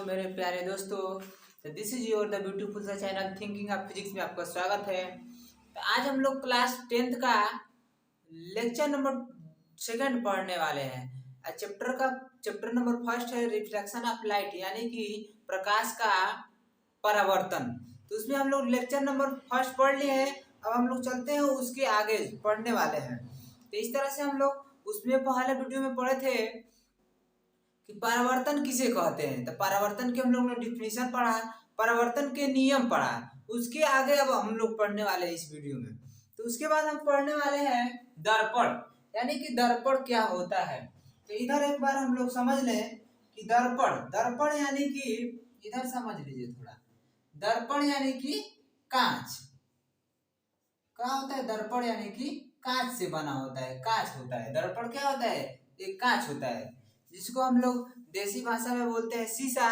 मेरे प्यारे दोस्तों। तो this is your the beautiful सा चैनल थिंकिंग ऑफ फिजिक्स में आपका स्वागत है। तो आज हम लोग क्लास 10th का लेक्चर नंबर सेकंड पढ़ने वाले हैं। चैप्टर नंबर फर्स्ट है रिफ्लेक्शन ऑफ लाइट, यानी कि प्रकाश का परावर्तन। तो उसमें हम लोग लेक्चर नंबर फर्स्ट पढ़ लिए हैं। अब हम लोग चलते हैं उसके आगे पढ़ने वाले हैं। तो इस तरह से हम लोग उसमें पहले वीडियो में पढ़े थे कि परावर्तन किसे कहते हैं। तो परावर्तन के हम लोग ने डिफिनीशन पढ़ा, परावर्तन के नियम पढ़ा। उसके आगे अब हम लोग पढ़ने वाले हैं इस वीडियो में। तो उसके बाद हम पढ़ने वाले हैं दर्पण, यानी कि दर्पण क्या होता है। तो इधर एक बार हम लोग समझ लें कि दर्पण यानी कि, इधर समझ लीजिए थोड़ा, दर्पण यानी कि कांच। क्या होता है? दर्पण यानी कि कांच से बना होता है, कांच होता है। दर्पण क्या होता है? एक कांच होता है, जिसको हम लोग देसी भाषा में बोलते हैं शीशा,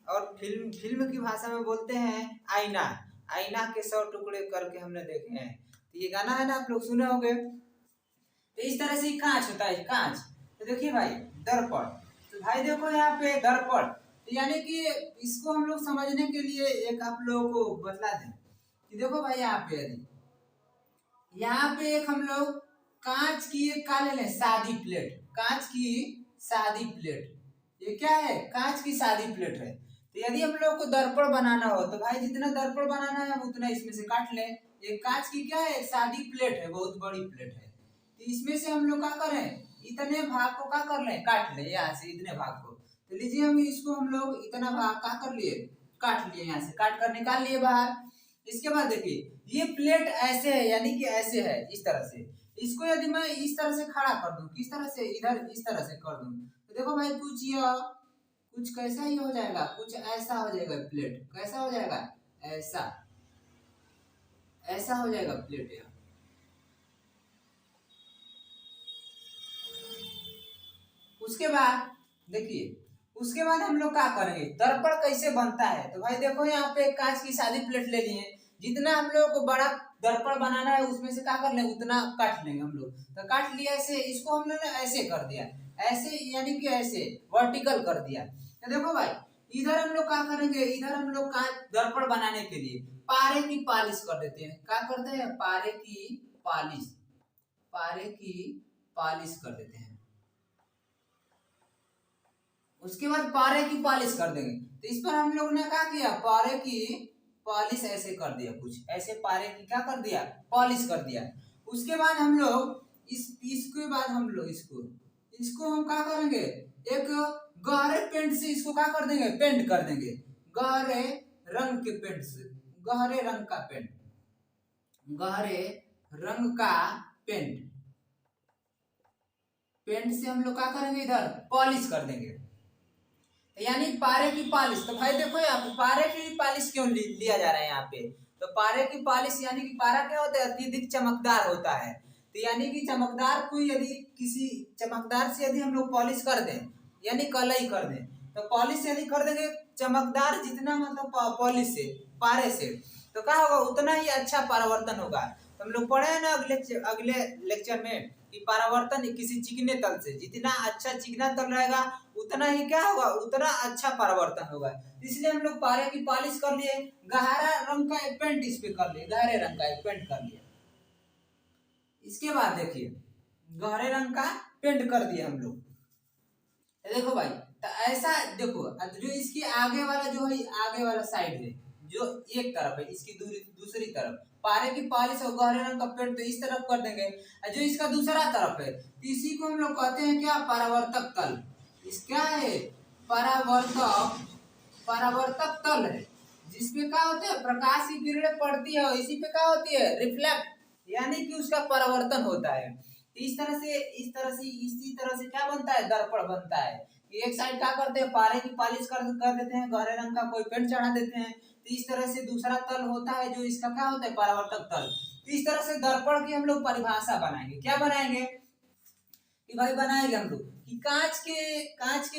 और फिल्म की भाषा में बोलते हैं आईना। आईना के 100 टुकड़े करके हमने देखे हैं। तो ये गाना है ना, आप लोग सुने होंगे। तो इस तरह से कांच होता है, कांच। तो देखिए भाई, दर्पण, तो भाई देखो यहाँ पे दर्पण, तो यानी कि इसको हम लोग समझने के लिए एक आप लोगों को बतला दें कि देखो भाई, यहाँ पे एक हम लोग कांच की एक का ले लें, सादी प्लेट, कांच की सादी प्लेट। ये क्या है? कांच की सादी प्लेट है। तो यदि हम लोग को दर्पण बनाना हो तो भाई जितना दर्पण बनाना है हम उतना इसमें से काट लें। ये कांच की क्या है? सादी प्लेट है, बहुत बड़ी प्लेट है। तो इसमें से हम लोग क्या करें? इतने भाग को क्या कर लें? काट लें, यहाँ से इतने भाग को। तो लीजिए, हम इसको हम लोग इतना भाग क्या कर लिए? काट लिए, यहाँ से काट कर निकाल लिए बाहर। इसके बाद देखिए, ये प्लेट ऐसे है, यानी कि ऐसे है, इस तरह से। इसको यदि मैं इस तरह से खड़ा कर दूं, किस तरह से? इधर इस तरह से कर दूं, तो देखो भाई, कुछ कैसा ही हो जाएगा, कुछ ऐसा हो जाएगा। प्लेट कैसा हो जाएगा? ऐसा, ऐसा हो जाएगा प्लेट यहाँ। उसके बाद देखिए, उसके बाद हम लोग क्या करेंगे? दर्पण कैसे बनता है? तो भाई देखो, यहाँ पे कांच की सादी प्लेट ले लिए। जितना हम लोग को बड़ा दर्पण बनाना है उसमें से क्या कर लेंगे? उतना काट लेंगे हम लोग। तो काट लिया ऐसे, इसको हम लोग ने ऐसे कर दिया, ऐसे यानी कि ऐसे वर्टिकल कर दिया। तो देखो भाई, इधर हम लोग क्या करेंगे? इधर हम लोग कांच दर्पण बनाने के लिए पारे की पालिश कर देते हैं। क्या करते हैं? पारे की पालिश, पारे की पालिश कर देते हैं। उसके बाद पारे की पॉलिश कर देंगे। तो इस पर हम लोग ने क्या किया? पारे की पॉलिश ऐसे कर दिया, कुछ ऐसे पारे की क्या कर दिया? पॉलिश कर दिया। उसके बाद हम लोग इसके बाद हम लोग इसको हम क्या करेंगे? एक गहरे पेंट से इसको क्या कर देंगे? पेंट कर देंगे, गहरे रंग के पेंट से, गहरे रंग का पेंट, गहरे रंग का पेंट, पेंट से हम लोग क्या करेंगे? इधर पॉलिश कर देंगे, यानी पारे की पॉलिश। तो भाई देखो, यहाँ पे पारे की पॉलिश क्यों लिया जा रहा है यहाँ पे? तो पारे की पॉलिश यानी कि पारा क्या होता है? अत्यधिक चमकदार होता है। तो यानी कि चमकदार को यदि किसी चमकदार से यदि हम लोग पॉलिश कर दें, यानी कलई कर दें, तो पॉलिश यदि कर देंगे चमकदार जितना, मतलब पॉलिश से, पारे से, तो क्या होगा? उतना ही अच्छा परावर्तन होगा। तो हम लोग पढ़े हैं ना अगले लेक्चर में कि परावर्तन किसी चिकने तल से, जितना अच्छा चिकना तल रहेगा उतना ही क्या होगा? उतना अच्छा परावर्तन होगा। इसलिए हम लोग पारे की पॉलिश कर लिए, गहरा रंग का एक पेंट इस पे कर लिए, गहरे रंग का एक पेंट कर लिया। इसके बाद देखिए, गहरे रंग का पेंट कर दिया हम लोग। देखो भाई, तो ऐसा देखो, जो इसकी आगे वाला जो है, आगे वाला साइड है जो एक तरफ है, इसकी दूसरी तरफ पारे की पॉलिश और गहरे रंग का पेंट तो इस तरफ कर देंगे। जो इसका दूसरा तरफ है, तो इसी को हम लोग कहते हैं क्या? परावर्तक तल। इस क्या है? परावर्तक, परावर्तक तल है, जिसपे क्या होते हैं? प्रकाश की किरणें पड़ती है और इसी पे क्या होती है? रिफ्लेक्ट, यानी कि उसका परावर्तन होता है। इस तरह से इसी तरह से क्या बनता है? दर्पण बनता है। एक साइड क्या करते हैं? पारे की पॉलिश कर देते हैं, गहरे रंग का कोई पेंट चढ़ा देते हैं। तो इस तरह से दूसरा तल होता है जो इसका क्या होता है? परावर्तक तल। तो इस तरह से दर्पण की हम लोग परिभाषा बनाएंगे। क्या बनाएंगे कि भाई, बनाएंगे हम लोग कि कांच के एक कांच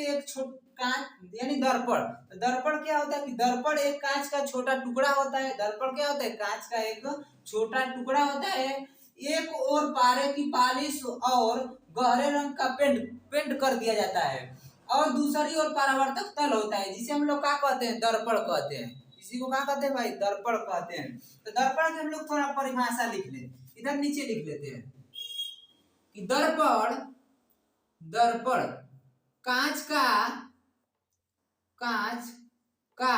यानी दर्पण। तो दर्पण क्या होता है? कि दर्पण एक कांच का छोटा टुकड़ा होता है। दर्पण क्या होता है? कांच का एक छोटा टुकड़ा होता है। एक और पारे की पॉलिश और गहरे रंग का पेंट कर दिया जाता है। और दूसरी ओर परावर्तक तल होता है, जिसे हम लोग क्या कहते हैं, दर्पण कहते हैं। इसी को क्या कहते हैं भाई, दर्पण कहते हैं। तो दर्पण की हम लोग थोड़ा परिभाषा लिख ले, इधर नीचे लिख लेते हैं कि दर्पण, दर्पण कांच का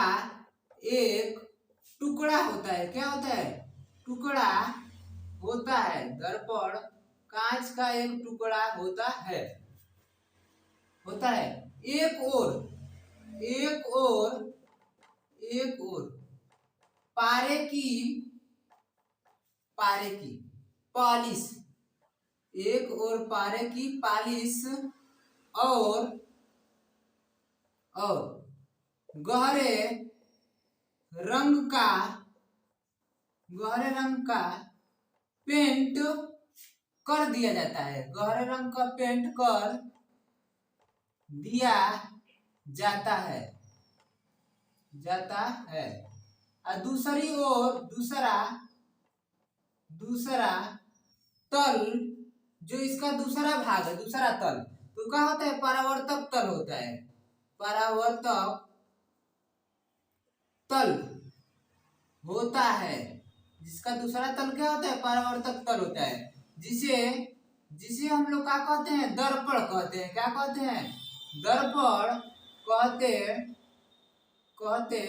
एक टुकड़ा होता है। क्या होता है, टुकड़ा होता है। दर्पण कांच का एक टुकड़ा होता है, एक और पारे की पॉलिश, एक और पारे की पॉलिश और गहरे रंग का पेंट कर दिया जाता है। गहरे रंग का पेंट कर दिया जाता है और दूसरी ओर दूसरा तल, जो इसका दूसरा भाग है, दूसरा तल तो क्या होता है, परावर्तक तल होता है। परावर्तक तल होता है, जिसका दूसरा तल क्या होता है, परावर्तक तल होता है, जिसे हम लोग क्या कहते हैं, दर्पण कहते हैं। क्या कहते हैं, दर्पण कहते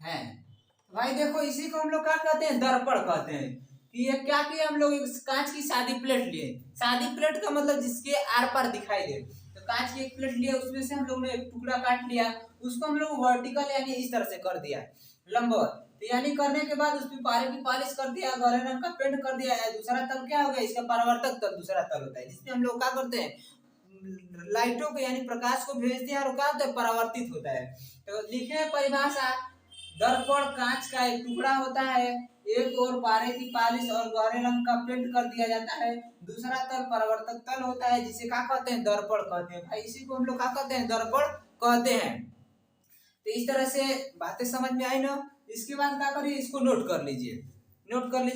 हैं। भाई देखो, इसी को हम लोग क्या कहते हैं, दर्पण कहते हैं। कि ये क्या किया हम लोग, कांच की सादी प्लेट लिए। सादी प्लेट का मतलब जिसके आर पार दिखाई दे। तो कांच की एक प्लेट लिया, उसमें से हम लोग ने एक टुकड़ा काट लिया, उसको हम लोग वर्टिकल यानी इस तरह से कर दिया, लंबवत। तो यानी करने के बाद उसमें पारे की पॉलिश कर दिया, गहरे रंग का पेंट कर दिया है। दूसरा तल क्या हो गया, इसका परावर्तक तल दूसरा तल होता है, जिसमें हम लोग क्या करते हैं, लाइटों को यानी प्रकाश को भेजते हैं और क्या होता है, परावर्तित होता है। तो लिखे परिभाषा, दर्पण कांच का एक टुकड़ा होता है, एक और पारे की पॉलिश और गहरे रंग का पेंट कर दिया जाता है। दूसरा तल परावर्तक तल होता है, जिसे क्या कहते हैं, दर्पण कहते हैं। भाई इसी को हम लोग क्या कहते हैं, दर्पण कहते हैं। तो इस तरह से बातें समझ में आई ना। इसके बाद क्या करिए, इसको नोट कर लीजिए,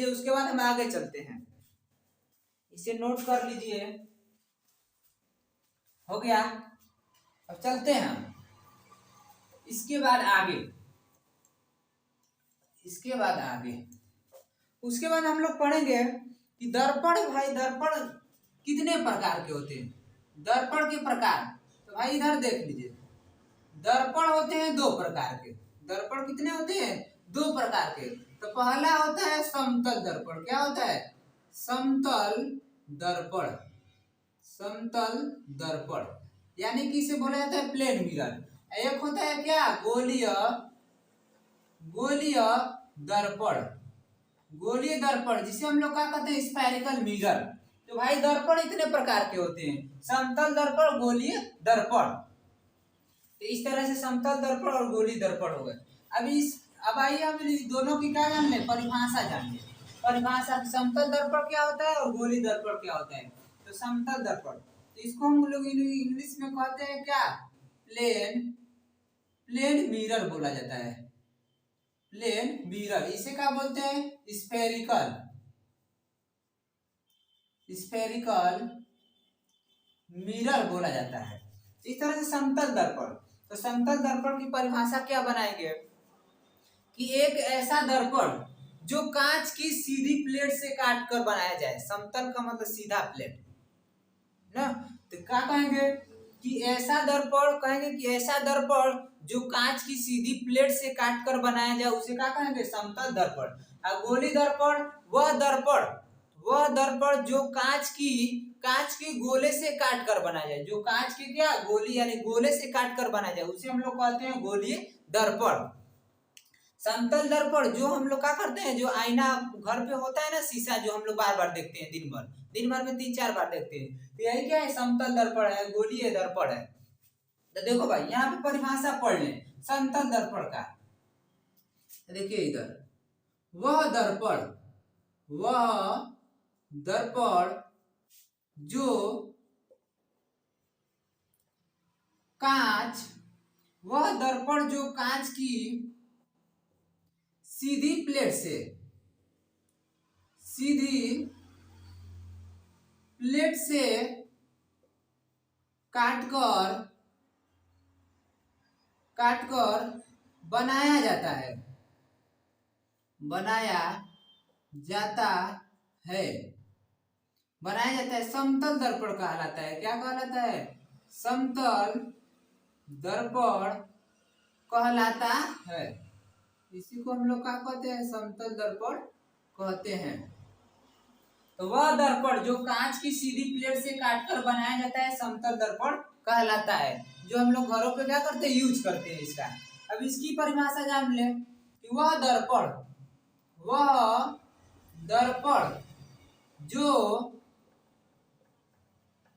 उसके बाद हम आगे चलते हैं। इसे नोट कर लीजिए, हो गया। अब चलते हैं हम इसके बाद आगे, उसके बाद हम लोग पढ़ेंगे कि दर्पण, भाई दर्पण कितने प्रकार के होते हैं। दर्पण के प्रकार, तो भाई इधर देख लीजिए, दर्पण होते हैं दो प्रकार के। दर्पण कितने होते हैं, दो प्रकार के। तो पहला होता है समतल दर्पण। क्या होता है, समतल दर्पण यानी कि इसे बोला जाता है प्लेन मिरर। एक होता है क्या, गोलीय दर्पण, जिसे हम लोग क्या कहते हैं, स्फेरिकल मिरर। तो भाई दर्पण इतने प्रकार के होते हैं, समतल दर्पण, गोलीय दर्पण। तो इस तरह से समतल दर्पण और गोलीय दर्पण हो गए। अब आइए हम दोनों की क्या जान ले, परिभाषा जान ले। परिभाषा, समतल दर्पण क्या होता है और गोलीय दर्पण क्या होता है। तो समतल दर्पण, तो इसको हम लोग इंग्लिश में कहते हैं क्या, प्लेन मिरर बोला जाता है। प्लेन मिरर, इसे क्या बोलते हैं, स्फेरिकल मिरर बोला जाता है। इस तरह से समतल दर्पण, तो समतल दर्पण की परिभाषा क्या बनाएंगे कि एक ऐसा दर्पण जो कांच की सीधी प्लेट से काट कर बनाया जाए। समतल का मतलब सीधा प्लेट ना। तो क्या कहेंगे कि ऐसा दर्पण जो कांच की सीधी प्लेट से काट कर बनाया जाए, उसे क्या कहेंगे, समतल दर्पण। और गोली दर्पण, वह दर्पण जो कांच की गोले से काट कर बनाया जाए। जो कांच की क्या, गोली यानी गोले से काट कर बनाया जाए, उसे हम लोग कहते हैं गोलीय दर्पण। समतल दर्पण जो हम लोग क्या करते हैं, जो आईना घर पे होता है ना, शीशा जो हम लोग बार बार देखते हैं, दिन भर में 3-4 बार देखते हैं, तो यही क्या है, समतल दर्पण है, गोलीय दर्पण है। तो देखो भाई यहाँ पे परिभाषा पढ़ लें समतल दर्पण का। देखिए इधर, वह दर्पण जो कांच की सीधी प्लेट से काटकर काटकर बनाया जाता है, बनाया जाता है, बनाया जाता है। समतल दर्पण कहलाता है। क्या कहलाता है? समतल दर्पण कहलाता है। इसी को हम लोग क्या कहते हैं? समतल दर्पण कहते हैं। तो वह दर्पण जो कांच की सीधी प्लेट से काटकर बनाया जाता है समतल दर्पण कहलाता है, जो हम लोग घरों पे क्या करते हैं? यूज करते हैं इसका। अब इसकी परिभाषा जान ले कि वह दर्पण जो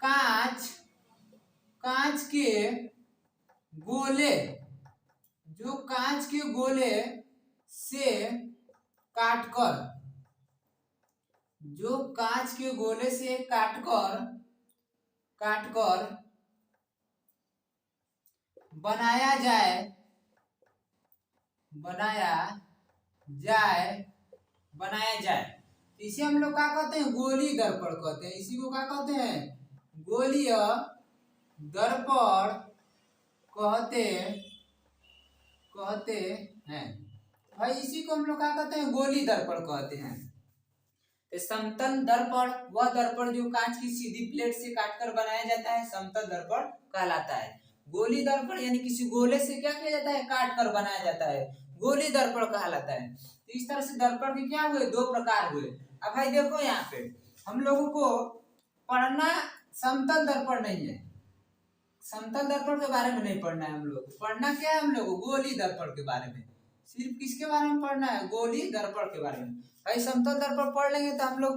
कांच के गोले, जो कांच के गोले से काटकर, जो कांच के गोले से काटकर बनाया जाए, इसे हम लोग क्या कहते हैं? गोली दर्पण कहते हैं। इसी को क्या कहते हैं? गोलीय दर्पण कहते हैं। भाई इसी को हम लोग क्या कहते हैं? गोली दर्पण कहते हैं। समतल दर्पण वह दर्पण जो कांच की सीधी प्लेट से काटकर बनाया जाता है समतल दर्पण कहलाता है। गोली दर्पण यानी किसी गोले से क्या किया जाता है? काट कर बनाया जाता है, गोली दर्पण कहलाता है। तो इस तरह से दर्पण के क्या हुए? दो प्रकार हुए। अब भाई देखो यहाँ पे हम लोगों को पढ़ना समतल दर्पण नहीं है, समतल दर्पण के बारे में नहीं पढ़ना है। हम लोग को पढ़ना क्या है? हम लोग गोली दर्पण के बारे में। सिर्फ किसके बारे में पढ़ना है? गोली दर्पण के बारे में। भाई समतल दर्पण पढ़ लेंगे तो हम लोग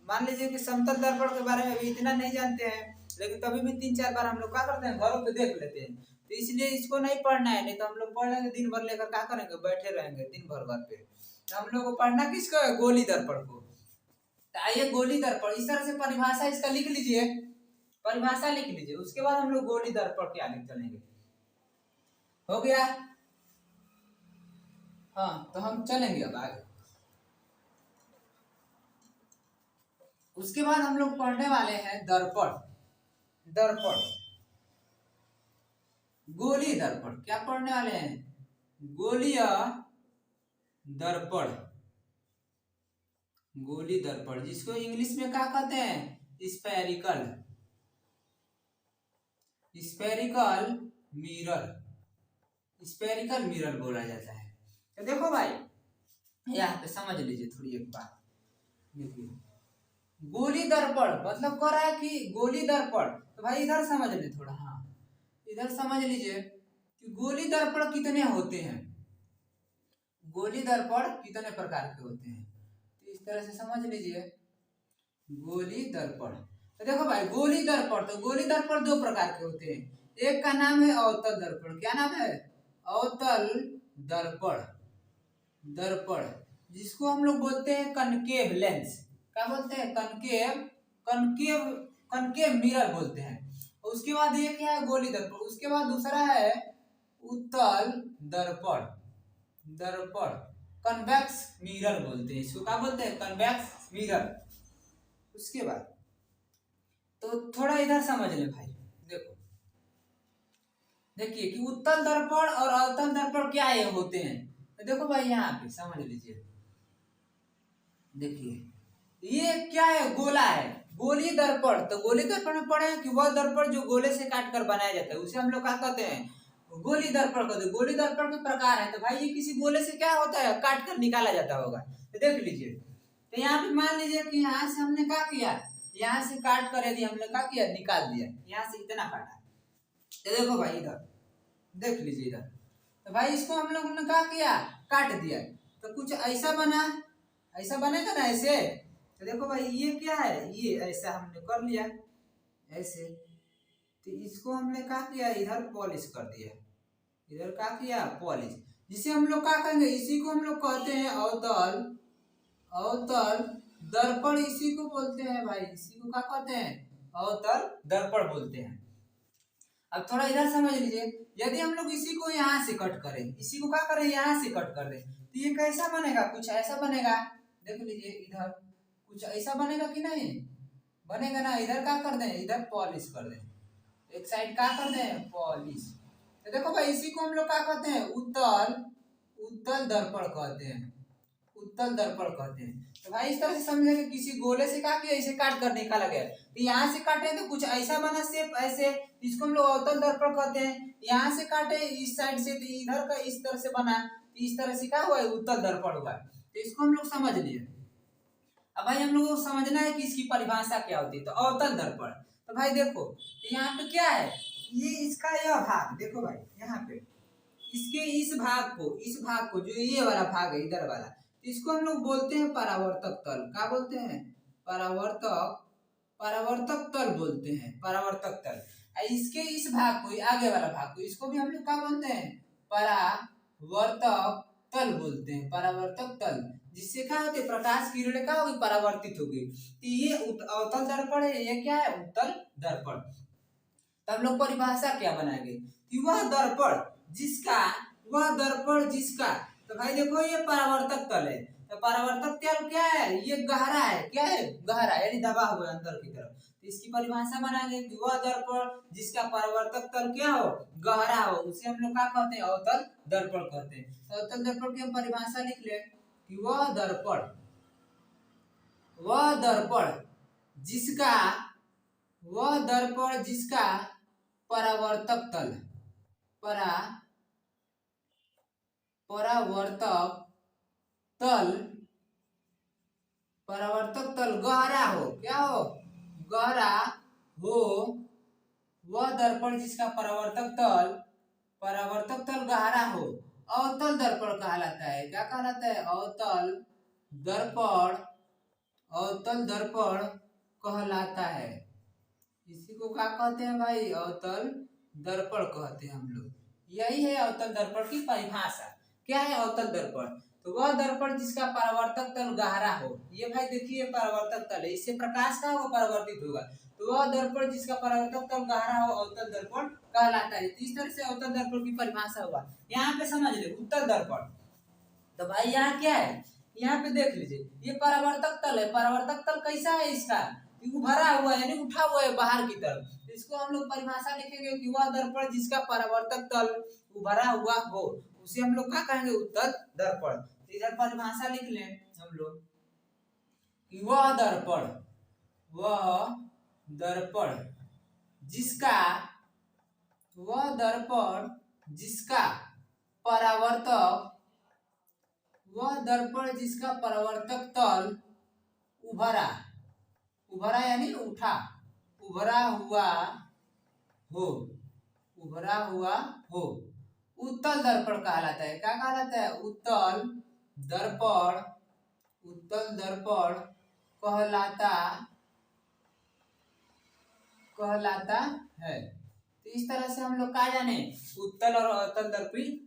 मान लीजिए कि समतल दर्पण के बारे में अभी इतना नहीं जानते हैं, लेकिन तभी भी 3-4 बार हम लोग क्या करते हैं? घरों पे देख लेते हैं। तो इसलिए इसको नहीं पढ़ना है, नहीं तो हम लोग पढ़ लेंगे दिन भर, लेकर क्या करेंगे? बैठे रहेंगे दिन भर घर पे। तो हम लोग को पढ़ना किसको है? गोली दर्पण को। तो आइए गोली दर्पण इस तरह से परिभाषा इसका लिख लीजिए, परिभाषा लिख लीजिए, उसके बाद हम लोग गोली दर्पण के आगे चलेंगे। हो गया? हाँ, तो हम चलेंगे अब आगे। उसके बाद हम लोग पढ़ने वाले हैं दर्पण। गोली दर्पण क्या पढ़ने वाले हैं? गोलीय दर्पण, गोली दर्पण जिसको इंग्लिश में क्या कहते हैं? स्पेरिकल मिरर बोला जाता है। तो देखो भाई यहाँ पे समझ लीजिए थोड़ी एक बात। देखिए गोली दर्पण मतलब कह रहा है कि गोली दर्पण, तो भाई इधर समझ ले थोड़ा। हाँ इधर समझ लीजिए कि गोली दर्पण कितने होते हैं, गोली दर्पण कितने प्रकार के होते हैं। तो इस तरह से समझ लीजिए गोली दर्पण। तो देखो भाई गोली दर्पण, तो गोली दर्पण दो प्रकार के होते हैं। एक का नाम है अवतल दर्पण। क्या नाम है? अवतल दर्पण जिसको हम लोग बोलते हैं कनकेव लेंस। क्या बोलते हैं? कनकेव मिरर बोलते हैं। उसके बाद ये क्या है? गोली दर्पण। उसके बाद दूसरा है उत्तल दर्पण, कन्वेक्स मिरर बोलते हैं इसको। क्या बोलते हैं? Convex mirror. उसके बाद तो थोड़ा इधर समझ ले भाई। देखो देखिए कि उत्तल दर्पण और अवतल दर्पण क्या ये होते हैं। तो देखो भाई यहाँ पे समझ लीजिए, देखिए ये क्या है? गोला है, गोली दर्पण। तो गोली दर्पण में पढ़े कि वह दर्पण जो गोले से काट कर बनाया जाता है उसे हम लोग क्या कहते हैं? गोली दर्पण कहते हैं। गोली दर्पण के प्रकार है। तो भाई ये किसी गोले से क्या होता है? काट कर निकाला जाता होगा। तो देख लीजिए, तो यहाँ पे मान लीजिए कि यहाँ से हमने क्या किया? यहाँ से काट कर यदि हमने क्या किया? निकाल दिया। यहाँ से इतना काटा। तो देखो भाई इधर देख लीजिए इधर, तो भाई इसको हम लोग ने क्या किया? काट दिया। तो कुछ ऐसा बना, ऐसा बनेगा ना ऐसे। तो देखो भाई ये क्या है? ये ऐसा हमने कर लिया ऐसे। तो इसको हमने क्या किया? इधर पॉलिश कर दिया। इधर क्या किया? पॉलिश। जिसे हम लोग क्या कहेंगे? इसी को हम लोग कहते हैं अवतल दर्पण। इसी को बोलते हैं भाई, इसी को क्या कहते हैं? अवतल दर्पण बोलते हैं। अब थोड़ा इधर समझ लीजिए, यदि हम लोग इसी को यहाँ से कट करें, इसी को क्या करें? यहाँ से कट कर दें, तो ये कैसा बनेगा? कुछ ऐसा बनेगा। देख लीजिए इधर कुछ ऐसा बनेगा कि नहीं बनेगा ना। इधर क्या कर दें? इधर पॉलिश कर दें, एक साइड क्या कर दें? पॉलिश। तो देखो भाई इसी को हम लोग क्या कहते हैं, उत्तल उत्तल दर्पण कहते हैं, उत्तल दर्पण कहते हैं। तो भाई इस तरह से समझे कि किसी गोले से काट के ऐसे काट कर निकाला गया, तो यहाँ से काटे तो कुछ ऐसा बना शेप ऐसे, इसको हम लोग अवतल दर्पण कहते हैं। यहाँ से काटे इस साइड से तो इधर का इस तरह से बना, तो इस तरह से क्या हुआ, उत्तल दर्पण हुआ। तो इसको हम लोग समझ लिए। अब भाई हम लोग को समझना है कि इसकी परिभाषा क्या होती है। तो अवतल दर्पण, तो भाई देखो तो यहाँ पे क्या है, ये इसका यह भाग देखो भाई, यहाँ पे इसके इस भाग को जो ये वाला भाग है इधर वाला, तो इसको हम लोग बोलते हैं परावर्तक तल। क्या बोलते हैं, परावर्तक तल बोलते हैं, परावर्तक तल। इसके इस भाग को, आगे वाला भाग को, इसको भी हम लोग क्या बोलते हैं, परावर्तक तल बोलते हैं, परावर्तक तल। जिससे क्या होते, प्रकाश किरणें क्या होगी, परावर्तित होगी। तो ये अवतल दर्पण है, ये क्या है, उत्तल दर्पण। तब लोग परिभाषा क्या बनाएंगे कि वह दर्पण जिसका, तो भाई देखो ये परावर्तक तल है, तो परावर्तक तल क्या है, ये गहरा है, क्या है, गहरा यानी दबा हुआ है अंदर की तरफ। तो इसकी परिभाषा बनाएंगे कि वह दर्पण जिसका परावर्तक तल क्या हो, गहरा हो, उसे हम लोग क्या कहते हैं, अवतल दर्पण कहते हैं। तो अवतल दर्पण की हम परिभाषा लिख ले कि वह दर्पण जिसका परावर्तक तल गहरा हो, क्या हो, गहरा हो, वह दर्पण जिसका परावर्तक तल गहरा हो, अवतल दर्पण कहलाता है। क्या कहलाता है, अवतल दर्पण कहलाता है। इसी को क्या कहते हैं भाई, अवतल दर्पण कहते हैं हम लोग। यही है अवतल दर्पण की परिभाषा। क्या है अवतल दर्पण, तो वह दर्पण जिसका परावर्तक तल गहरा हो, ये भाई देखिए परावर्तक तल है, इससे प्रकाश का होगा, परावर्तित होगा। तो वह दर्पण जिसका परावर्तक तल गहरा हो, अवतल दर्पण कहलाता है। इस तरह से अवतल दर्पण की परिभाषा हुआ। यहाँ पे समझ ले उत्तल दर्पण, तो भाई यहाँ क्या है, यहाँ पे देख लीजिए ये परावर्तक तल है। परावर्तक तल कैसा है, इसका भरा हुआ यानी उठा हुआ है बाहर की तरफ। इसको हम लोग परिभाषा लिखेंगे कि वह दर्पण जिसका परावर्तक तल उभरा हुआ हो, उसे हम लोग क्या कहेंगे, उत्तल दर्पण। इधर परिभाषा लिख लें हम लोग कि वह दर्पण जिसका परावर्तक तल उभरा यानी उठा, उभरा हुआ हो, उत्तल दर्पण कहलाता है। क्या कहलाता है, उत्तल दर्पण कहलाता है। तो इस तरह से हम लोग क्या जाने, उत्तल और अवतल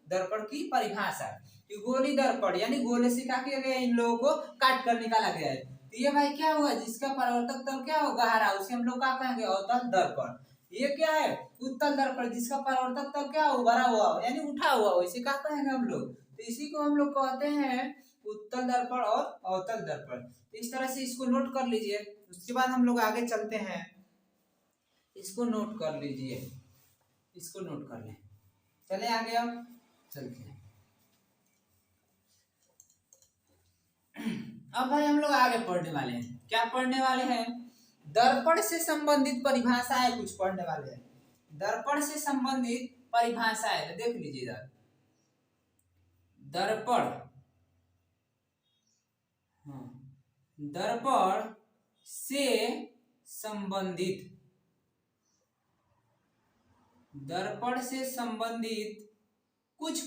दर्पण की परिभाषा। गोली दर्पण यानी गोले से क्या किया गया, इन लोगों को काट कर निकाला गया है। तो ये भाई क्या हुआ, जिसका परावर्तक तल क्या हो, गहरा, उसे हम लोग क्या कहेंगे, अवतल दर्पण। ये क्या है, उत्तल दर्पण जिसका परावर्तक तल क्या हो, भरा हुआ हो यानी उठा हुआ हो, इसे क्या कहेंगे हम लोग। तो इसी को हम लोग कहते हैं उत्तल दर्पण और अवतल दर्पण। तो इस तरह से इसको नोट कर लीजिए। उसके बाद हम लोग आगे चलते हैं। इसको नोट कर लीजिए, इसको नोट कर लें। चले आगे, अब चलते हैं। अब भाई हम लोग आगे पढ़ने वाले हैं। क्या पढ़ने वाले हैं, दर्पण से संबंधित परिभाषाएं कुछ पढ़ने वाले हैं। दर्पण से संबंधित परिभाषाएं तो देख लीजिए इधर, दर्पण से संबंधित, दर्पण से संबंधित कुछ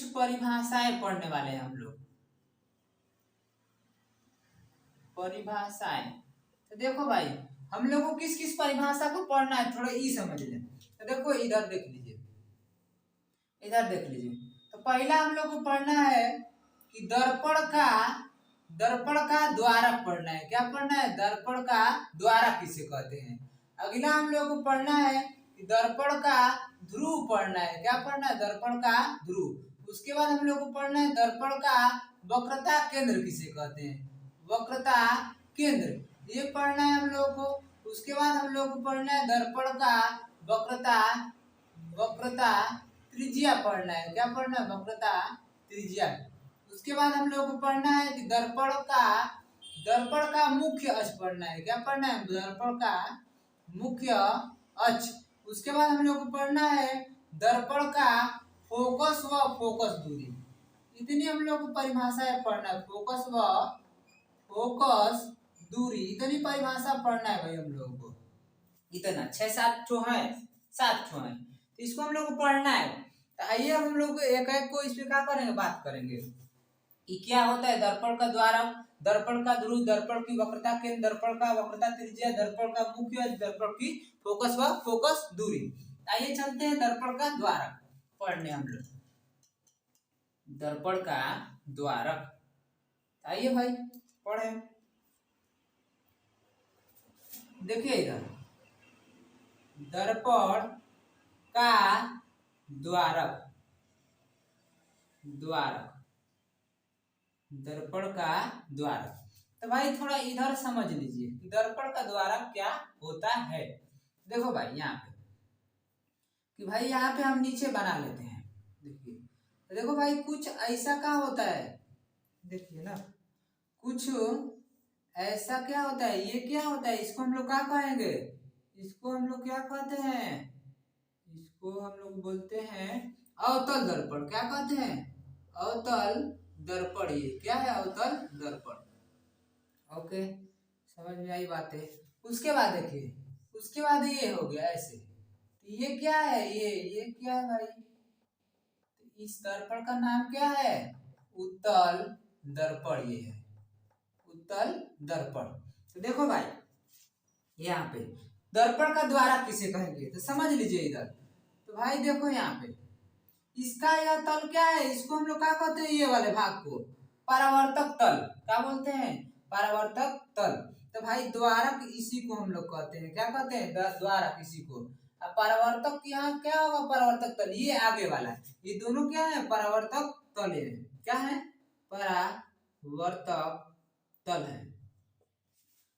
परिभाषाएं पढ़ने वाले हैं हम लोग। परिभाषाएं तो देखो भाई हम लोग को किस किस परिभाषा को पढ़ना है, थोड़ा ई समझ लें। तो देखो इधर देख लीजिए, तो पहला हम लोग को पढ़ना है कि दर्पण का द्वारक पढ़ना है। क्या पढ़ना है, दर्पण का द्वारक किसे कहते हैं। अगला हम लोग को पढ़ना है कि दर्पण का ध्रुव पढ़ना है। क्या पढ़ना है, दर्पण का ध्रुव। उसके बाद हम लोग को पढ़ना है दर्पण का वक्रता केंद्र किसे कहते हैं, वक्रता केंद्र, ये पढ़ना है हम लोग को। उसके बाद हम लोग को पढ़ना है दर्पण का वक्रता वक्रता त्रिज्या पढ़ना है। क्या पढ़ना है? वक्रता त्रिज्या। उसके बाद हम लोग को पढ़ना है कि दर्पण का मुख्य अक्ष पढ़ना है। क्या पढ़ना है? दर्पण का मुख्य अक्ष। उसके बाद हम लोग को पढ़ना है दर्पण का फोकस व फोकस दूरी। इतनी हम लोग को परिभाषाएं पढ़ना है। फोकस व फोकस दूरी, इतनी परिभाषा पढ़ना है भाई हम लोगों को। इतना 6-7 ठो है, 7 ठो है, तो इसको हम लोग को पढ़ना है। तो आइए हम लोग एक एक को इस पे क्या करेंगे, बात करेंगे कि क्या होता है दर्पण का द्वारक, दर्पण का ध्रुव, दर्पण की वक्रता केंद्र, दर्पण का वक्रता त्रिज्या, दर्पण का मुख्य, दर्पण की फोकस व फोकस दूरी। आइए चलते हैं दर्पण का द्वारक पढ़ने हम लोग। दर्पण का द्वारक, आइए भाई पढ़े। देखिए इधर दर्पण का द्वारक, द्वारक, दर्पण का द्वारक। तो भाई थोड़ा इधर समझ लीजिए कि दर्पण का द्वारक क्या होता है। देखो भाई यहाँ पे कि भाई यहाँ पे हम नीचे बना लेते हैं। देखिए देखो भाई कुछ ऐसा क्या होता है, देखिए ना, कुछ ऐसा क्या होता है, ये क्या होता है, इसको हम लोग क्या कहेंगे, इसको हम लोग क्या कहते हैं, इसको हम लोग बोलते हैं अवतल दर्पण। क्या कहते हैं? अवतल दर्पण। ये क्या है? अवतल दर्पण। ओके, समझ में आई बात है। उसके बाद देखिए, उसके बाद ये हो गया ऐसे, तो ये क्या है, ये क्या है भाई, तो इस दर्पण का नाम क्या है? उत्तल दर्पण। ये है उत्तल दर्पण। तो देखो भाई यहाँ पे दर्पण का द्वारक किसे कहेंगे, तो समझ लीजिए इधर। तो भाई देखो यहाँ पे इसका यह तल क्या है, इसको हम लोग क्या कहते हैं, ये वाले भाग को परावर्तक तल। क्या बोलते हैं? परावर्तक तल। तो भाई द्वारक इसी को हम लोग कहते हैं। क्या कहते हैं? द्वारक इसी को। अब परावर्तक यहाँ क्या होगा? परावर्तक तल, ये आगे वाला है, ये दोनों क्या है? परावर्तक तल है। क्या है? परावर्तक तल है।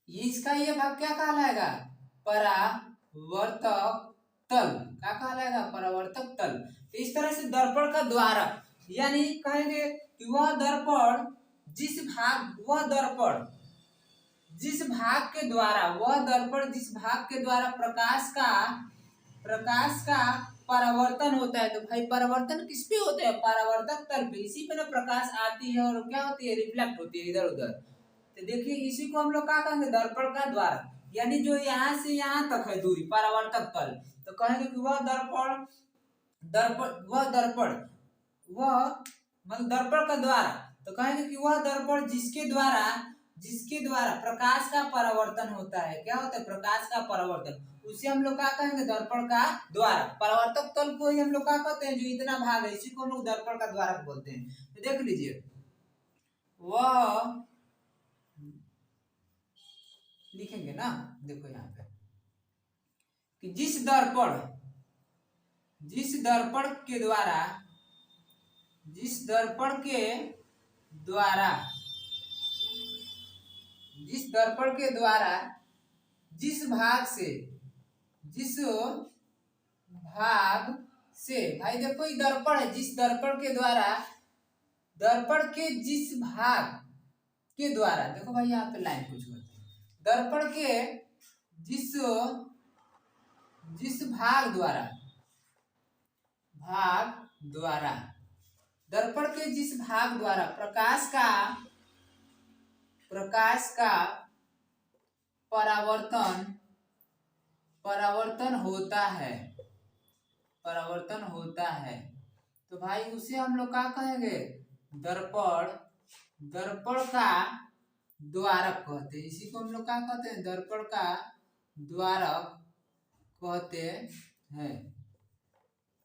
ये इसका ये भाग क्या कहलाएगा? परावर्तक तल। क्या कहलाएगा? परावर्तक तल। तो इस तरह से दर्पण का द्वारक, यानी कहेंगे कि वह दर्पण जिस भाग, वह दर्पण जिस भाग के द्वारा, वह दर्पण जिस भाग के द्वारा प्रकाश का परावर्तन होता है। तो भाई परावर्तन किस पे होता है? परावर्तक तल पे। इसी पे ना प्रकाश आती है और क्या होती है? रिफ्लेक्ट होती है इधर उधर। तो देखिए इसी को हम लोग क्या कहेंगे? दर्पण का द्वारक। यानी जो यहाँ से यहाँ तक है दूरी, परावर्तक तल, तो कहेंगे कि वह दर्पण वह मतलब दर्पण का द्वारक। तो कहेंगे कि वह दर्पण जिसके द्वारा प्रकाश का परावर्तन होता है। क्या होता है? प्रकाश का परावर्तन। उसे हम लोग क्या कहेंगे? दर्पण का द्वारक। परावर्तक तल को ही हम लोग क्या कहते हैं? जो इतना भाग है, इसी को हम लोग दर्पण का द्वारक बोलते हैं। तो देख लीजिए, वह लिखेंगे ना, देखो यहाँ पे कि जिस दर्पण के द्वारा जिस भाग से भाई देखो ये दर्पण है, जिस दर्पण के द्वारा जिस भाग के द्वारा, देखो भाई यहाँ पे लाइन कुछ होती है, दर्पण के जिस भाग द्वारा दर्पण के जिस भाग द्वारा प्रकाश का परावर्तन होता है, तो भाई उसे हम लोग क्या कहेंगे? दर्पण का द्वारक कहते हैं। इसी को हम लोग क्या कहते हैं? दर्पण का द्वारक कहते हैं।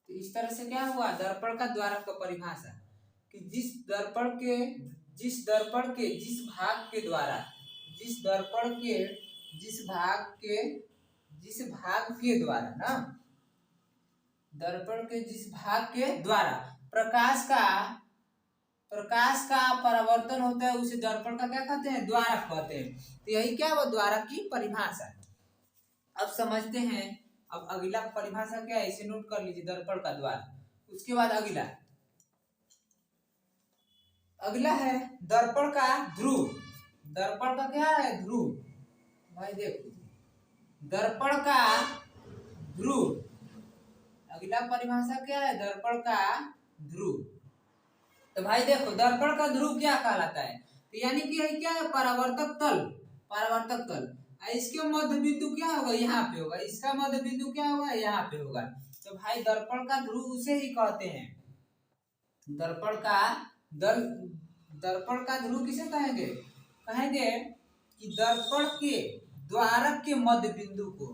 तो इस तरह से क्या हुआ? दर्पण का द्वारक का परिभाषा कि जिस दर्पण के जिस भाग के द्वारा ना, दर्पण के जिस भाग के द्वारा प्रकाश का परावर्तन होता है, उसे दर्पण का क्या कहते हैं? द्वारक कहते हैं। तो यही क्या वो द्वारक की परिभाषा है। अब समझते हैं। अब अगला परिभाषा क्या है, इसे नोट कर लीजिए, दर्पण का द्वार। उसके बाद अगला अगला है दर्पण का ध्रुव। दर्पण का क्या है, ध्रुव। भाई देखो, दर्पण का ध्रुव, अगला परिभाषा क्या है, दर्पण का ध्रुव। तो भाई देखो, दर्पण का ध्रुव क्या कहलाता है, तो यानी कि क्या है, परावर्तक तल। परावर्तक तल, इसके मध्य बिंदु क्या होगा, यहाँ पे होगा। इसका मध्य बिंदु क्या होगा, यहाँ पे होगा। तो भाई दर्पण का ध्रुव उसे ही कहते हैं। दर्पण का दल दर्पण का ध्रुव किसे कहेंगे, कहेंगे कि दर्पण के द्वारक के मध्य बिंदु को,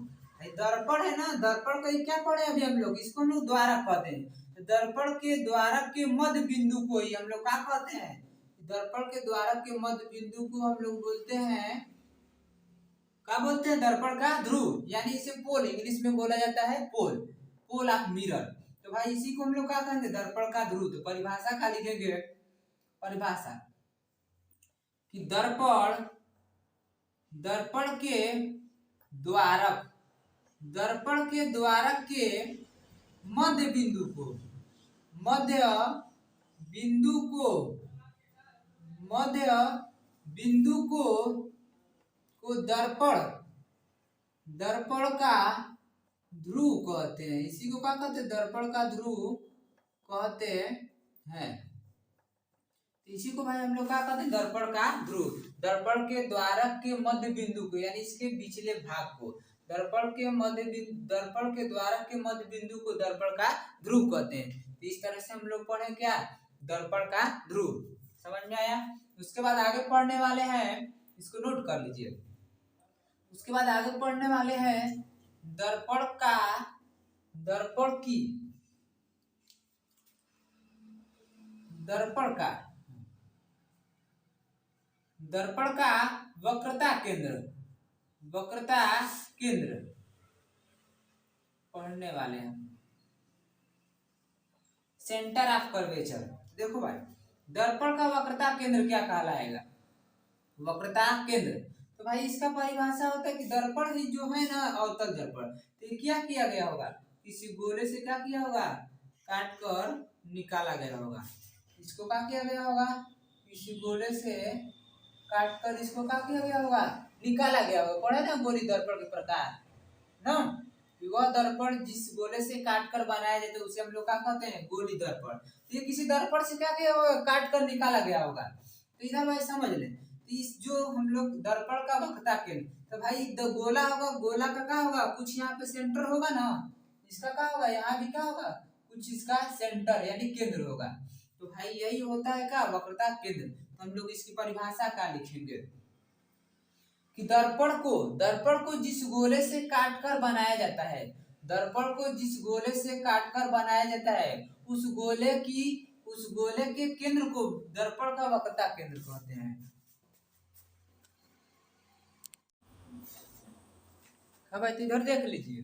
दर्पण है ना, दर्पण का क्या पढ़े अभी हम लोग, इसको हम लोग द्वारक कहते हैं। तो दर्पण के द्वारक के मध्य बिंदु को ही हम लोग क्या कहते हैं, दर्पण के द्वारक के मध्य बिंदु को हम लोग बोलते हैं, क्या बोलते हैं, दर्पण का ध्रुव। यानी इसे पोल, इंग्लिश में बोला जाता है पोल, पोल ऑफ मिरर। तो भाई इसी को हम लोग क्या कहेंगे, दर्पण का ध्रुव। तो परिभाषा का लिखेंगे, परिभाषा कि दर्पण, दर्पण के द्वारक, दर्पण के द्वारक के मध्य बिंदु को, मध्य बिंदु को, मध्य बिंदु को दर्पण, दर्पण का ध्रुव कहते हैं। इसी को क्या कहते हैं, दर्पण का ध्रुव कहते हैं। इसी को भाई हम लोग क्या कहते हैं, दर्पण का ध्रुव। दर्पण के द्वारक के मध्य बिंदु को, यानी इसके पिछले भाग को, दर्पण के मध्य बिंदु, दर्पण के द्वारक के मध्य बिंदु को दर्पण का ध्रुव कहते हैं। तो इस तरह से हम लोग पढ़े क्या, दर्पण का ध्रुव। समझ में आया। उसके बाद आगे पढ़ने वाले हैं, इसको नोट कर लीजिए। उसके बाद आगे पढ़ने वाले हैं दर्पण का, दर्पण की, दर्पण का, दर्पण का वक्रता केंद्र, वक्रता केंद्र पढ़ने वाले हैं, सेंटर ऑफ कर्वेचर। देखो भाई, दर्पण का वक्रता केंद्र क्या कहलाएगा, वक्रता केंद्र। तो भाई इसका परिभाषा होता है कि दर्पण ही जो है ना, अवतल दर्पण, तो क्या किया गया होगा, किसी गोले से क्या किया होगा, काट कर निकाला गया होगा। इसको क्या किया गया होगा, किसी गोले से काट कर इसको क्या किया गया होगा, निकाला गया होगा। पढ़े ना गोली दर्पण के प्रकार ना, वह दर्पण जिस गोले से काट कर बनाया जाता है उसे हम लोग क्या कहते हैं, गोली दर्पण। तो ये किसी दर्पण से क्या किया होगा, काट कर निकाला गया होगा। तो इधर भाई समझ ले, इस जो हम लोग दर्पण का वक्रता केंद्र, तो भाई गोला होगा, गोला का क्या होगा, कुछ यहाँ पे सेंटर होगा ना, इसका क्या होगा, यहाँ भी क्या होगा, कुछ इसका सेंटर यानी केंद्र होगा। तो भाई यही होता है क्या, वक्रता केंद्र। तो हम लोग इसकी परिभाषा क्या लिखेंगे कि दर्पण को जिस गोले से काट कर बनाया जाता है, दर्पण को जिस गोले से काट कर बनाया जाता है, उस गोले के केंद्र को दर्पण का वक्रता केंद्र कहते हैं। अब इधर देख लीजिए,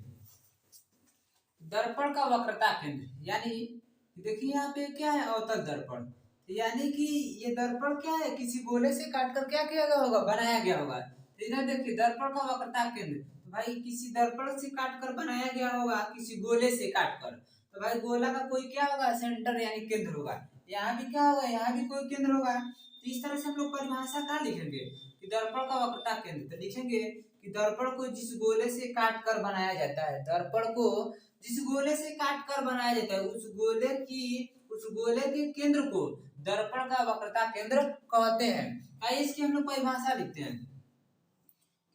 दर्पण का वक्रता केंद्र, यानी देखिए यहाँ पे क्या है, अवतल दर्पण, यानी कि ये दर्पण क्या है, किसी गोले से काटकर क्या किया गया होगा, बनाया गया होगा। तो इधर देखिए दर्पण का वक्रता केंद्र, तो भाई किसी दर्पण से काटकर बनाया गया होगा, किसी गोले से काटकर। तो भाई गोला का कोई क्या होगा, सेंटर यानी केंद्र होगा। यहाँ भी क्या होगा, यहाँ भी कोई केंद्र होगा। तो इस तरह से हम लोग परिभाषा क्या लिखेंगे कि दर्पण का वक्रता केंद्र, तो लिखेंगे कि दर्पण को जिस गोले से काट कर बनाया जाता है, दर्पण को जिस गोले से काट कर बनाया जाता है, उस गोले के केंद्र को दर्पण का वक्रता केंद्र कहते हैं। आइए इसकी हम लोग परिभाषा लिखते हैं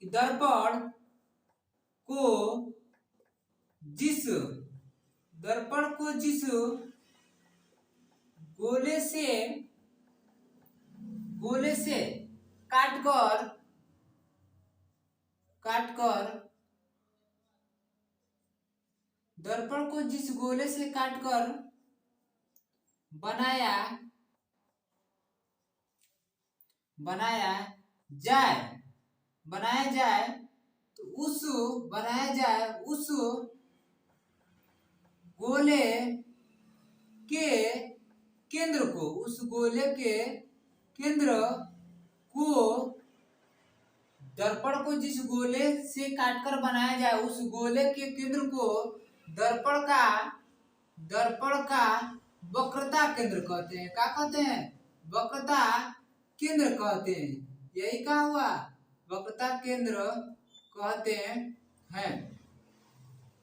कि दर्पण को जिस गोले से काटकर दर्पण को जिस गोले से काटकर बनाया जाए तो उस गोले के केंद्र को दर्पण को जिस गोले से काटकर बनाया जाए उस गोले के केंद्र को दर्पण का वक्रता केंद्र कहते हैं। क्या कहते हैं? वक्रता केंद्र कहते हैं। यही क्या हुआ? वक्रता केंद्र कहते हैं।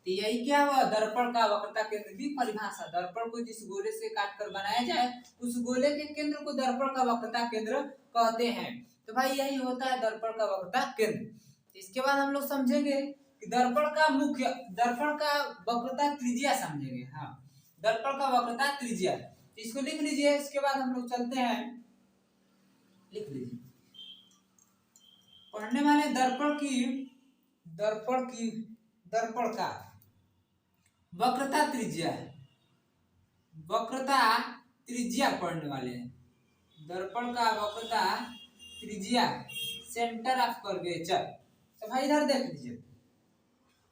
तो यही क्या हुआ? दर्पण का वक्रता केंद्र की परिभाषा। दर्पण को जिस गोले से काटकर बनाया जाए उस गोले के केंद्र को दर्पण का वक्रता केंद्र कहते हैं। तो भाई यही होता है दर्पण का वक्रता केंद्र। इसके बाद हम लोग समझेंगे कि दर्पण का वक्रता त्रिज्या समझेंगे। हाँ, दर्पण का वक्रता त्रिज्या, इसको लिख लीजिए। इसके बाद हम लोग चलते हैं, लिख लीजिए। पढ़ने वाले दर्पण का वक्रता त्रिज्या पढ़ने वाले हैं। दर्पण का वक्रता त्रिज्या, सेंटर ऑफ कर्वेचर। तो भाई इधर देख लीजिए,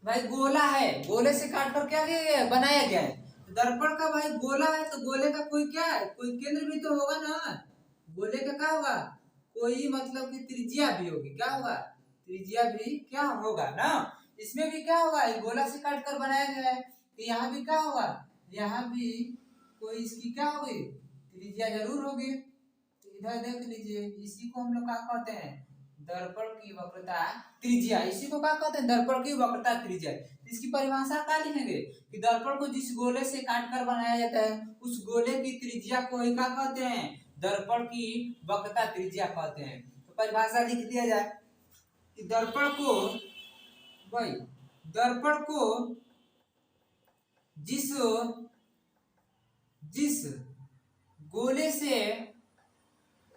भाई गोला है, गोले से काटकर क्या बनाया गया है। दर्पण का भाई गोला है तो गोले का कोई क्या है, कोई केंद्र भी तो होगा ना। गोले का क्या होगा? कोई मतलब कि त्रिज्या भी होगी। क्या होगा? त्रिज्या भी क्या होगा ना। इसमें भी क्या होगा? गोला से काटकर बनाया गया है तो यहाँ भी क्या होगा? यहाँ भी कोई इसकी क्या होगी? त्रिज्या जरूर होगी। तो इधर देख लीजिए, इसी को हम लोग क्या कहते हैं? दर्पण की वक्रता त्रिज्या। इसी को क्या कहते हैं? दर्पण की वक्रता त्रिज्या। इसकी परिभाषा क्या लिखेंगे कि दर्पण को जिस गोले से काटकर बनाया जाता है उस गोले की त्रिज्या को ही क्या कहते हैं? दर्पण की वक्रता त्रिज्या कहते हैं। तो परिभाषा लिख दिया जाए कि दर्पण को जिस गोले से काटकर बनाया जाए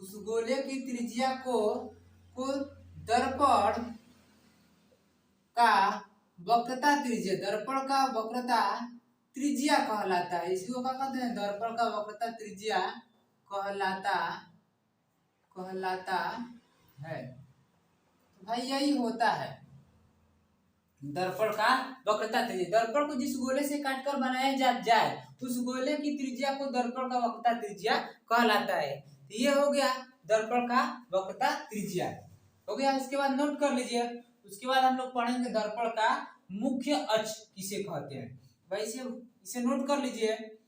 उस गोले की त्रिज्या को दर्पण का वक्रता त्रिज्या कहलाता है। इसी को क्या कहते हैं? दर्पण का वक्रता त्रिज्या कहलाता है। तो भाई यही होता है दर्पण का वक्रता त्रिज्या। दर्पण को जिस गोले से काटकर बनाया जाए उस गोले की त्रिज्या को दर्पण का वक्रता त्रिज्या कहलाता है। तो ये हो गया दर्पण का वक्रता त्रिज्या हो गया। इसके बाद नोट कर लीजिए। उसके बाद हम लोग पढ़ेंगे दर्पण का मुख्य अक्ष किसे कहते हैं। भाई इसे नोट कर लीजिए।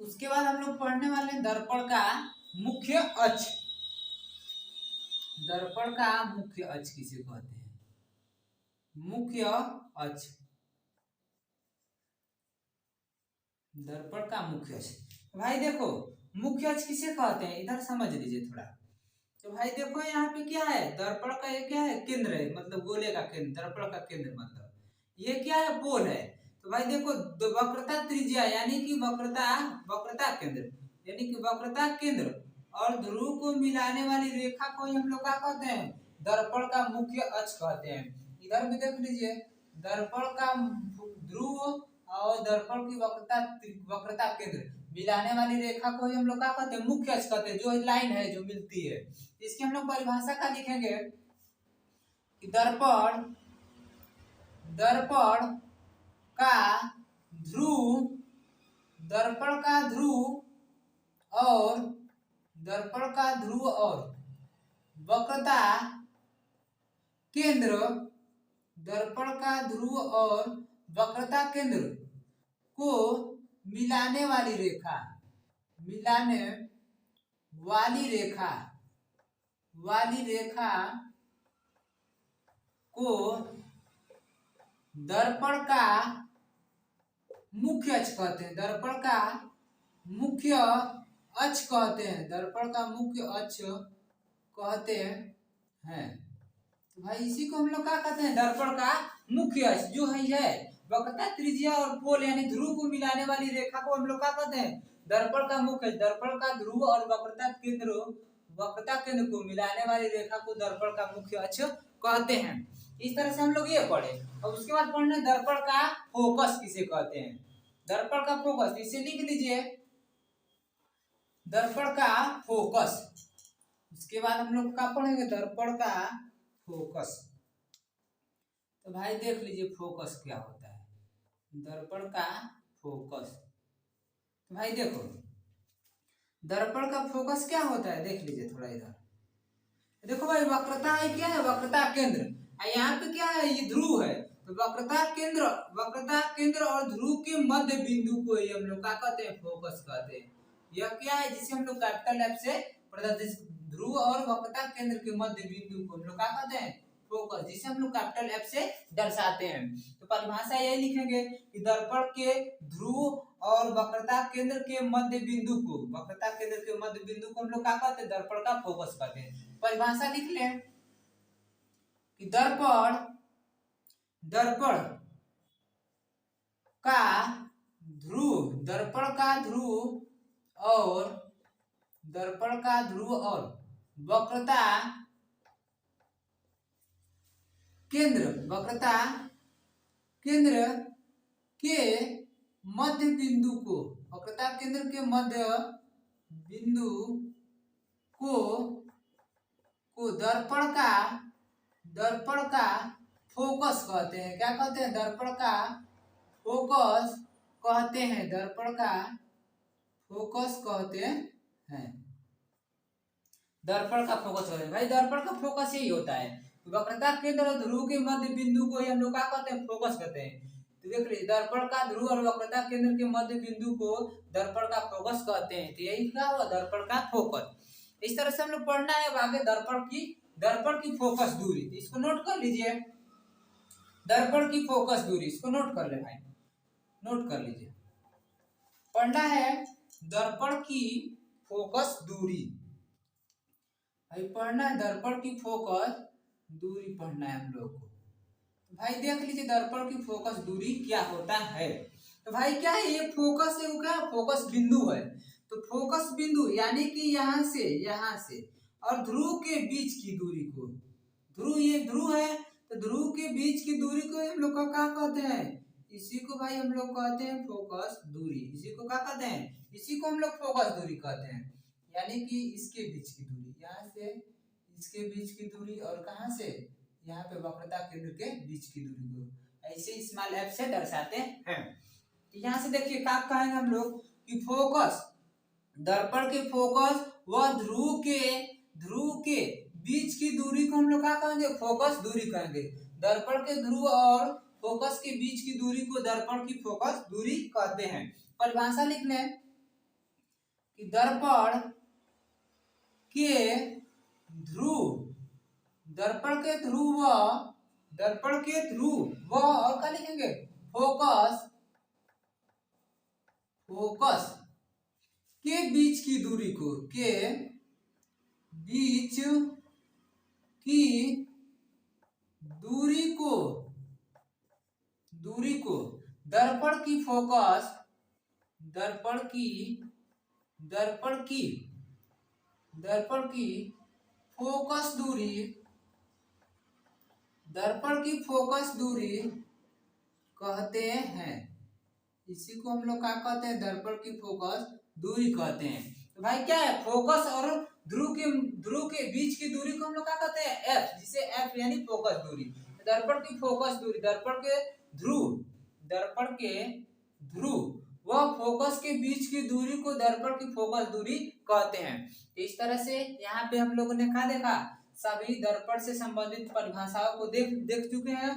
उसके बाद हम लोग पढ़ने वाले हैं दर्पण का मुख्य अक्ष। दर्पण का मुख्य अक्ष किसे कहते हैं? मुख्य अक्ष, दर्पण का मुख्य अक्ष। भाई देखो, मुख्य अक्ष किसे कहते हैं इधर समझ लीजिए थोड़ा। तो भाई देखो यहाँ पे क्या है? दर्पण का ये क्या है? केंद्र है, मतलब गोले का केंद्र। दर्पण का केंद्र मतलब ये क्या है? पोल है। तो भाई देखो, वक्रता त्रिज्या यानी कि वक्रता केंद्र और ध्रुव को मिलाने वाली रेखा को हम लोग क्या कहते हैं? दर्पण का मुख्य अक्ष कहते हैं। इधर भी देख लीजिए, दर्पण का ध्रुव और दर्पण की वक्रता केंद्र मिलाने वाली रेखा को ही हम लोग क्या कहते हैं? मुख्य अक्ष कहते हैं। जो लाइन है जो मिलती है, इसकी हम लोग परिभाषा का लिखेंगे कि दर्पण का ध्रुव और वक्रता केंद्र, दर्पण का ध्रुव और वक्रता केंद्र को मिलाने वाली रेखा को दर्पण का मुख्य अक्ष कहते हैं। दर्पण का मुख्य अक्ष कहते हैं। दर्पण का मुख्य अक्ष कहते हैं। तो भाई इसी को हम लोग क्या कहते हैं? दर्पण का मुख्य अक्ष जो है वक्रता त्रिज्या और पोल यानी ध्रुव को मिलाने वाली रेखा को हम लोग क्या कहते हैं? दर्पण का मुख्य। दर्पण का ध्रुव और वक्रता केंद्र को मिलाने वाली रेखा को दर्पण का मुख्य अक्ष कहते हैं। इस तरह से हम लोग ये पढ़े। और उसके बाद पढ़ने दर्पण का फोकस किसे कहते हैं। दर्पण का फोकस इसे लिख लीजिए, दर्पण का फोकस। उसके बाद हम लोग क्या पढ़ेंगे, दर्पण का फोकस। तो भाई देख लीजिए फोकस क्या होता है, दर्पण का फोकस। तो भाई देखो दर्पण का फोकस क्या होता है, देख लीजिए थोड़ा इधर देखो भाई, वक्रता है क्या है, वक्रता केंद्र। यहाँ पे क्या है, ये ध्रुव है। तो वक्रता केंद्र और ध्रुव के मध्य बिंदु को ही हम लोग क्या कहते हैं, फोकस कहते हैं। यह क्या है, जिसे हम लोग कैपिटल एफ से प्रदर्शित, ध्रुव और वक्रता केंद्र के मध्य बिंदु को हम लोग क्या कहते हैं, फोकस, जिसे हम लोग कैपिटल एफ से दर्शाते हैं। तो परिभाषा यही लिखेंगे कि दर्पण के ध्रुव और वक्रता केंद्र के मध्य बिंदु को, वक्रता केंद्र के मध्य बिंदु को हम लोग क्या कहते हैं, दर्पण का फोकस कहते हैं। परिभाषा लिख लें कि दर्पण का ध्रुव, दर्पण का ध्रुव और वक्रता केंद्र के मध्य बिंदु को, वक्रता केंद्र के मध्य बिंदु को दर्पण का फोकस कहते हैं। क्या कहते हैं, दर्पण का फोकस कहते हैं, दर्पण का फोकस कहते हैं, दर्पण का फोकस कहते हैं। भाई दर्पण का फोकस यही होता है, वक्रता केंद्र और ध्रुव के मध्य बिंदु को ही हम लोग क्या कहते हैं, फोकस कहते हैं। तो देख लीजिए दर्पण का ध्रुव और वक्रता केंद्र के मध्य बिंदु को दर्पण का फोकस कहते हैं। तो यही क्या हुआ, दर्पण का फोकस। इस तरह से हम लोग पढ़ना है आगे दर्पण की फोकस दूरी। इसको नोट कर लीजिए, दर्पण की फोकस दूरी, इसको नोट कर ले भाई, नोट कर लीजिए। पढ़ना है दर्पण की फोकस दूरी, भाई पढ़ना है दर्पण की फोकस दूरी, पढ़ना है हम लोग को। तो भाई देख लीजिए दर्पण की फोकस दूरी क्या होता है। तो भाई क्या है, ये फोकस है, वो क्या फोकस बिंदु है। तो फोकस बिंदु यानी कि यहाँ से और ध्रुव के बीच की दूरी को, ये ध्रुव है, तो ध्रुव के बीच की दूरी को हम लोग क्या कहते हैं, इसी को भाई हम लोग कहते हैं फोकस दूरी। इसी को क्या कहते हैं, इसी को हम लोग फोकस दूरी कहते हैं। यानी कि इसके बीच की दूरी, यहाँ से इसके बीच की दूरी और कहाँ से, यहाँ पे वक्रता केंद्र के बीच की दूरी को ऐसे स्मॉल एफ से दर्शाते हैं। यहाँ से देखिए क्या कहेंगे हम लोग कि फोकस, दर्पण के फोकस व ध्रुव के बीच की दूरी को हम लोग क्या कहेंगे, फोकस दूरी कहेंगे। दर्पण के ध्रुव और फोकस के बीच की दूरी को दर्पण की फोकस दूरी कहते हैं। परिभाषा लिख लें कि दर्पण के ध्रुव व और क्या लिखेंगे, फोकस के बीच की दूरी को, दर्पण की फोकस दूरी कहते हैं। इसी को हम लोग क्या कहते हैं, दर्पण की फोकस दूरी कहते हैं। तो भाई क्या है, फोकस और ध्रुव के बीच की दूरी को हम लोग क्या कहते हैं, एफ, जिसे एफ यानी फोकस दूरी। दर्पण की फोकस दूरी, दर्पण के ध्रुव व फोकस के बीच की दूरी को दर्पण की फोकस दूरी कहते हैं। इस तरह से यहाँ पे हम लोगों ने क्या देखा, सभी दर्पण से संबंधित परिभाषाओं को देख चुके हैं।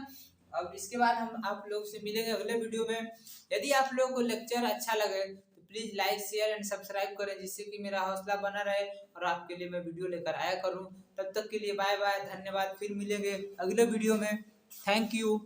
अब इसके बाद हम आप लोग से मिलेंगे अगले वीडियो में। यदि आप लोगों को लेक्चर अच्छा लगे तो please like share and subscribe करें, जिससे कि मेरा हौसला बना रहे और आपके लिए मैं वीडियो लेकर आया करूं। तब तक के लिए बाय बाय, धन्यवाद। फिर मिलेंगे अगले वीडियो में। Thank you.